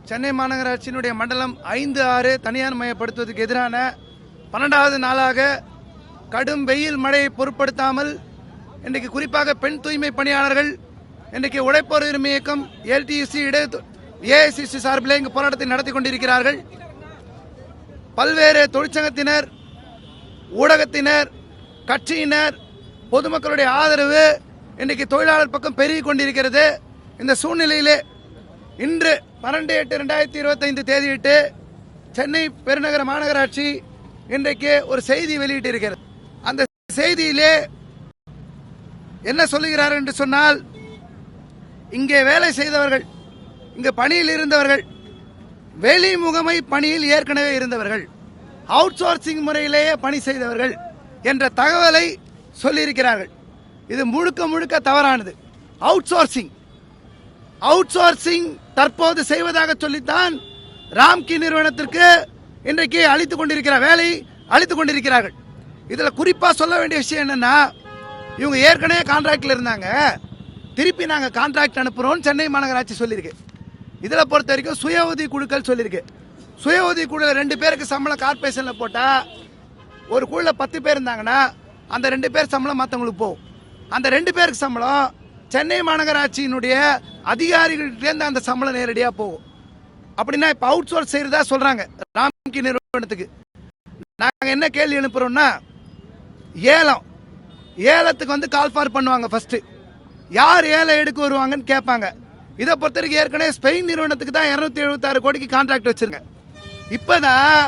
சென்னை மாநகராட்சியினுடைய மண்டலம் 5-6 தனியார் மயப்படுத்துவதற்கு எதிரான 12வது நாளாக கடும் வெயில் மழையை பொருட்படுத்தாமல் இன்றைக்கு குறிப்பாக பெண் தூய்மை பணியாளர்கள் இன்றைக்கு உழைப்போர் உரிமை இயக்கம் LTUC AICC சார்பில் இங்கு போராட்டத்தை நடத்தி கொண்டிருக்கிறார்கள். பல்வேறு தொழிற்சங்கத்தினர், ஊடகத்தினர், கட்சியினர், பொதுமக்களுடைய ஆதரவு இன்றைக்கு தொழிலாளர் பக்கம் பெருகிக் கொண்டிருக்கிறது. இந்த சூழ்நிலையிலே இன்று 12/8/2025 தேதியிட்டு சென்னை பெருநகர மாநகராட்சி இன்றைக்கு ஒரு செய்தி வெளியிட்டிருக்கிறது. அந்த செய்தியிலே என்ன சொல்லுகிறார்கள் என்று சொன்னால், இங்கே வேலை செய்தவர்கள், இங்கு பணியில் இருந்தவர்கள், வெளிமுகமை பணியில் ஏற்கனவே இருந்தவர்கள், அவுட் சோர்சிங் முறையிலேயே பணி செய்தவர்கள் என்ற தகவலை சொல்லியிருக்கிறார்கள். இது முழுக்க முழுக்க தவறானது. அவுட் சோர்சிங் தற்போது செய்வதாக சொல்லித்தான் ராம்கி நிறுவனத்திற்கு இன்றைக்கு வேலை அளித்துக் கொண்டிருக்கிறார்கள். இதுல குறிப்பா சொல்ல வேண்டிய விஷயம் என்னன்னா, இவங்க ஏற்கனவே கான்ட்ராக்ட்ல இருந்தாங்க, திருப்பி நாங்க கான்ட்ராக்ட் அனுப்புறோம் சென்னை மாநகராட்சி சொல்லியிருக்கு. இதுல பொறுத்த வரைக்கும் சுய உதவி குழுக்கள் சொல்லியிருக்கு. சுய உதவி குழு 2 பேருக்கு சம்பளம் கார்பரேஷன்ல போட்டா, ஒரு குழுல 10 பேர் இருந்தாங்கன்னா அந்த 2 பேர் சம்பளம் மற்றவங்களுக்கு போகும். அந்த 2 பேருக்கு சம்பளம் சென்னை மாநகராட்சியினுடைய அதிகாரிகளிலிருந்து அந்த சம்பளம் நேரடியா போகும். அப்படின்னா இப்ப அவுட் சோர்ஸ் செய்யறதா சொல்றாங்க ராம்கி நிறுவனத்துக்கு. நாங்க என்ன கேள்வி எழுப்புறோம்னா, ஏலத்துக்கு வந்து கால் ஃபார் பண்ணுவாங்க. ஃபர்ஸ்ட் யார் ஏலம் எடுக்க வருவாங்கன்னு கேட்பாங்க. இதை பொறுத்த வரைக்கும் ஏற்கனவே ஸ்பெயின் நிறுவனத்துக்கு தான் 276 கோடிக்கு கான்ட்ராக்ட் வச்சிருங்க. இப்பதான்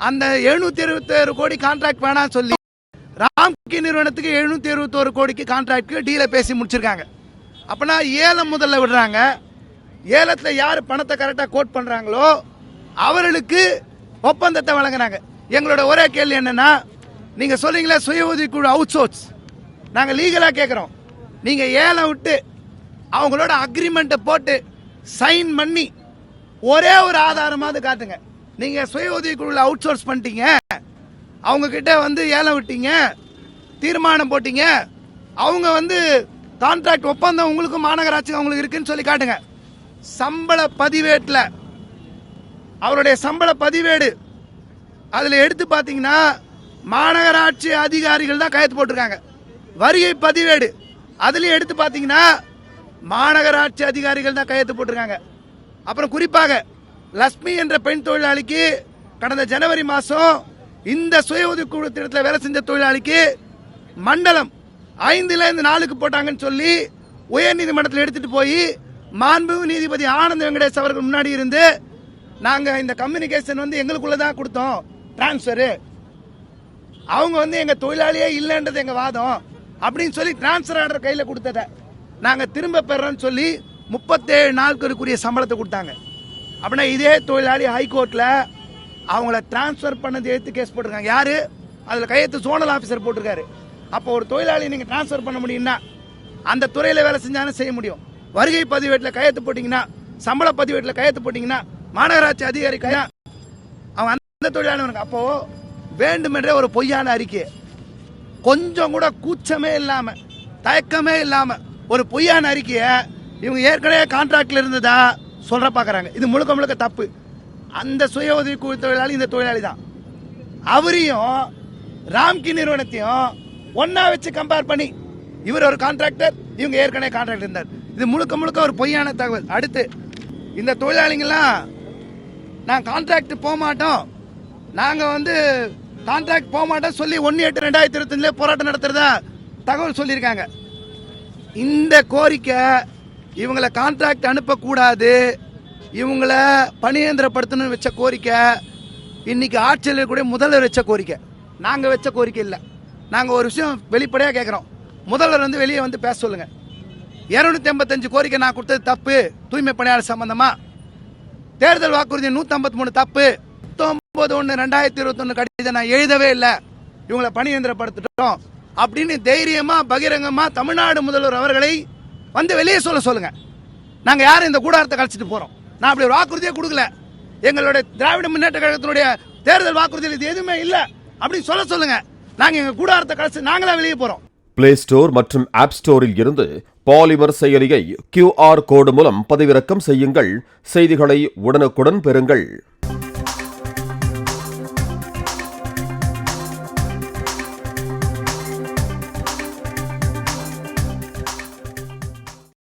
அந்த 776 கோடி கான்ட்ராக்ட் வேணாம் சொல்லி ராம்கி நிறுவனத்துக்கு 771 கோடிக்கு கான்ட்ராக்ட் டீல பேசி முடிச்சிருக்காங்க. அப்பனா ஏலம் முதல்ல விடுறாங்க. ஏலத்துல யாரு பணத்தை கரெக்டா கோட் பண்றாங்களோ அவர்களுக்கு ஒப்பந்தத்தை வழங்குறாங்க. எங்களோட ஒரே கேள்வி என்னன்னா, நீங்க சொல்றீங்களா சுய உதவி குழு அவுட் சோர்ஸ், நாங்க லீகலா கேட்கிறோம். நீங்க ஏலம் விட்டு அவங்களோட அக்ரிமெண்ட் போட்டு சைன் பண்ணி ஒரே ஒரு ஆதாரமாவது காட்டுங்க. நீங்க சுய உதவி குழுல அவுட் சோர்ஸ் பண்ணிட்டீங்க, அவங்க கிட்ட வந்து ஏலம் விட்டீங்க, தீர்மானம் போட்டீங்க, அவங்க வந்து கான்ட்ராக்ட் ஒப்பந்தம் உங்களுக்கு மாநகராட்சி அவங்களுக்கு இருக்குன்னு சொல்லி காட்டுங்க. சம்பள பதிவேட்டில் அவருடைய சம்பள பதிவேடு அதுல எடுத்து பாத்தீங்கன்னா மாநகராட்சி அதிகாரிகள் தான் கையெழுத்து போட்டிருக்காங்க. வரியை பதிவேடு அதுலயும் எடுத்து பாத்தீங்கன்னா மாநகராட்சி அதிகாரிகள் தான் கையெழுத்து போட்டிருக்காங்க. அப்புறம் குறிப்பாக லட்சுமி என்ற பெண் தொழிலாளிக்கு கடந்த ஜனவரி மாசம் இந்த சுய உதவி குழு திட்டத்தில் வேலை செஞ்ச தொழிலாளிக்கு மண்டலம் 5லேருந்து 4க்கு போட்டாங்கன்னு சொல்லி உயர் நீதிமன்றத்தில் எடுத்துட்டு போய் மாண்புமிகு நீதிபதி ஆனந்த் வெங்கடேஷ் அவர்கள் முன்னாடி இருந்து, நாங்க இந்த கம்யூனிகேஷன் வந்து எங்களுக்குள்ளதான் கொடுத்தோம் டிரான்ஸ்பர், அவங்க வந்து எங்க தொழிலாளியே இல்லைன்றது எங்க வாதம் அப்படின்னு சொல்லி டிரான்ஸ்பர் ஆர்டர் கையில கொடுத்தத நாங்க திரும்ப பெறோம்னு சொல்லி 37 நாட்களுக்குரிய சம்பளத்தை கொடுத்தாங்க. அப்படின்னா இதே தொழிலாளி ஹைகோர்ட்ல அவங்கள டிரான்ஸ்பர் பண்ணது எடுத்து கேஸ் போட்டிருக்காங்க. யாரு அதுல கையெழுத்து சோனல் ஆபீசர் போட்டிருக்காரு. அப்போ ஒரு தொழிலாளி நீங்க டிரான்ஸ்பர் பண்ண முடியும்னா அந்த துறையில வேலை செஞ்சாலும் செய்ய முடியும். வருகை பதிவேட்டில் கையெழுத்து போட்டீங்கன்னா, சம்பள பதிவேட்டில் கையெழுத்து போட்டீங்கன்னா மாநகராட்சி அதிகாரி அவன் அந்த தொழிலாளி. அப்போ வேண்டுமென்றே ஒரு பொய்யான அறிக்கை, கொஞ்சம் கூட கூச்சமே இல்லாம தயக்கமே இல்லாம ஒரு பொய்யான அறிக்கையை இவங்க ஏற்கனவே கான்ட்ராக்ட்ல இருந்ததா சொல்ற பாக்குறாங்க. இது முழுக்க முழுக்க தப்பு. அந்த சுய உதவி குழு தொழிலாளி இந்த தொழிலாளி தான். அவரையும் ராம்கி நிறுவனத்தையும் ஒன்னா வச்சு கம்பேர் பண்ணி இவர் ஒரு கான்ட்ராக்டர், இவங்க ஏற்கனவே கான்ட்ராக்ட் இருந்தார். இது முழுக்க முழுக்க ஒரு பொய்யான தகவல். அடுத்து இந்த தொழிலாளிங்கெல்லாம் நான் கான்ட்ராக்ட் போக மாட்டோம், நாங்க வந்து கான்ட்ராக்ட் போக மாட்டோம் சொல்லி 1/8/2025 போராட்டம் நடத்துறதா தகவல் சொல்லியிருக்காங்க. இந்த கோரிக்கை இவங்களை கான்ட்ராக்ட் அனுப்பக்கூடாது, இவங்கள பணியந்திரப்படுத்தணும் வச்ச கோரிக்கை இன்னைக்கு ஆட்சியில் இருக்கக்கூடிய முதல்வர் வச்ச கோரிக்கை, நாங்க வச்ச கோரிக்கை இல்லை. நாங்க ஒரு விஷயம் வெளிப்படையா கேட்கிறோம், முதல்வர் வந்து வெளியே வந்து பேச சொல்லுங்க. 285 கோரிக்கை நான் கொடுத்தது தப்பு, தூய்மை பணியாளர் சம்பந்தமா. தேர்தல் வாக்குறுதி 153 தப்பு. 19/1/2021 கடிதம் நான் எழுதவே இல்லை, இவங்களை பணியந்திரப்படுத்திட்டோம் அப்படின்னு தைரியமா பகிரங்கமா தமிழ்நாடு முதல்வர் அவர்களை வந்து வெளியே சொல்லுங்க. நாங்க யாரும் இந்த கூடாரத்தை கழிச்சிட்டு போறோம், நான் அப்படி ஒரு வாக்குறுதியே கொடுக்கல, எங்களுடைய திராவிட முன்னேற்ற கழகத்தினுடைய தேர்தல் வாக்குறுதியில் இது எதுவுமே இல்லை அப்படின்னு சொல்லுங்க. நாங்க எங்க கூடாரத்தை கழிச்சு நாங்களா வெளியே போறோம். பிளே ஸ்டோர் மற்றும் ஆப் ஸ்டோரில் இருந்து பாலிமர் செயலியை QR கோடு மூலம் பதிவிறக்கம் செய்யுங்கள். செய்திகளை உடனுக்குடன் பெறுங்கள்.